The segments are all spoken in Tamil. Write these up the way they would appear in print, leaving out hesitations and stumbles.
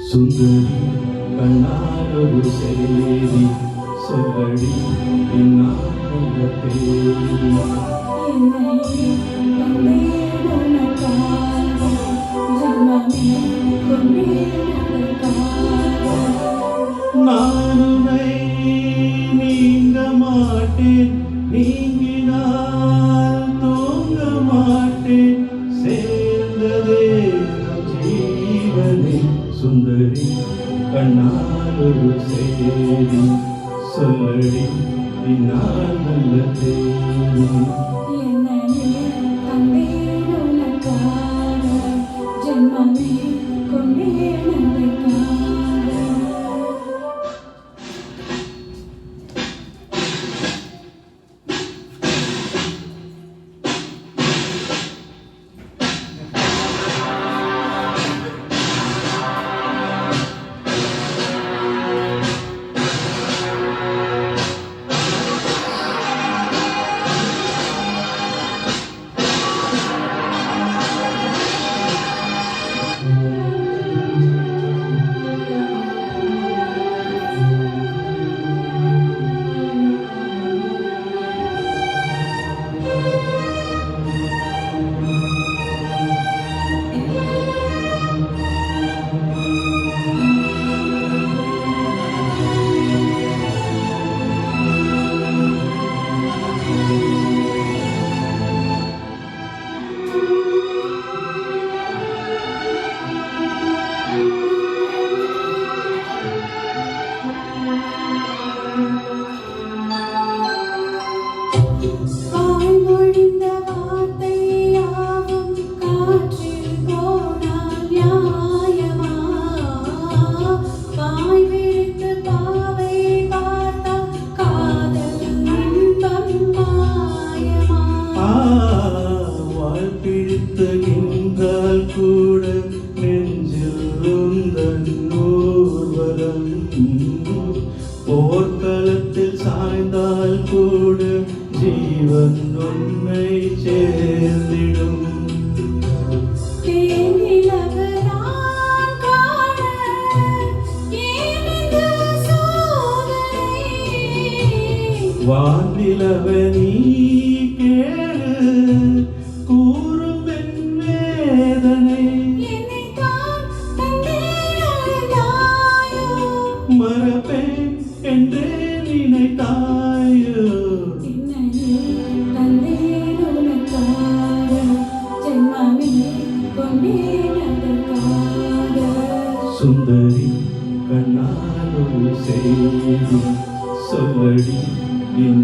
சுந்தரி கண்ணாரொரு செய்தி சொல்லடி நல்ல தேதி நானுனை நீங்க மாட்டேன் நீங்கினால் தூங்க மாட்டேன் சேர்ந்ததே ஜீவனே சுந்தரி கண்ணாரொரு செய்தி சொல்லடி நல்ல தேதி வாழ்பிழுத்துகின்றால் கூட நெஞ்சில் உந்தன் ஊர்வலம் போர்க்களத்தில் சாய்ந்தால் கூட ஜீவன் உன்னை சேர்ந்திடும் வானிலவனி கேளு கூறும் என் வேதனை மறப்பேன் என்றே நினைத்தாயோ சுந்தரி கண்ணாரொரு செய்தி சொல்லடி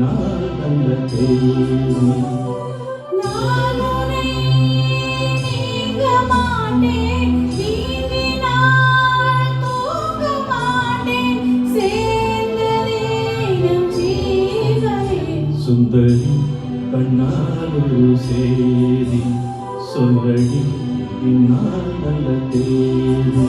நல்ல தேதி சுந்தரி கண்ணாரொரு செய்தி சொல்லடி நல்ல தேதி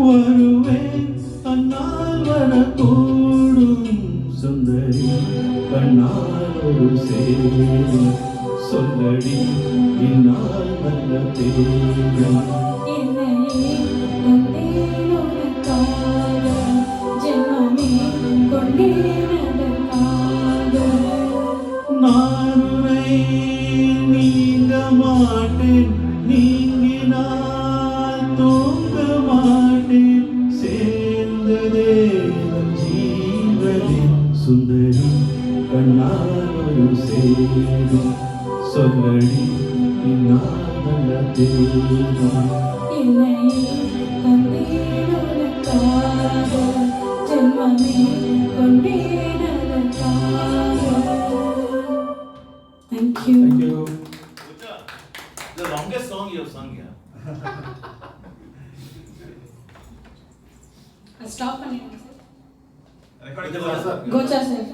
வருவேன் அந்நாள் வரக்கூடும் சுந்தரி கண்ணால் ஒரு சேதி சொல்லடி இந்நாள் நல்ல தேதி என்னையே தந்தேன் உனக்காக, ஜென்மமே கொண்டேன் அதற்காக. நான் உன்னை நீங்க மாட்டேன் நீங்கினால் தூங்க மாட்டேன் சேர்ந்ததே நம் ஜீவனே சுந்தரி கண்ணால் ஒரு சேதி சொல்லடி இந்நாள் நல்ல தேதி என்னையே தந்தேன் உனக்காக, ஜென்மமே கொண்டேன் அதற்காக. Thank you. Thank you. The longest song you have sung here. Stop பண்ணிடுங்க sir. Recording the Kotecha sir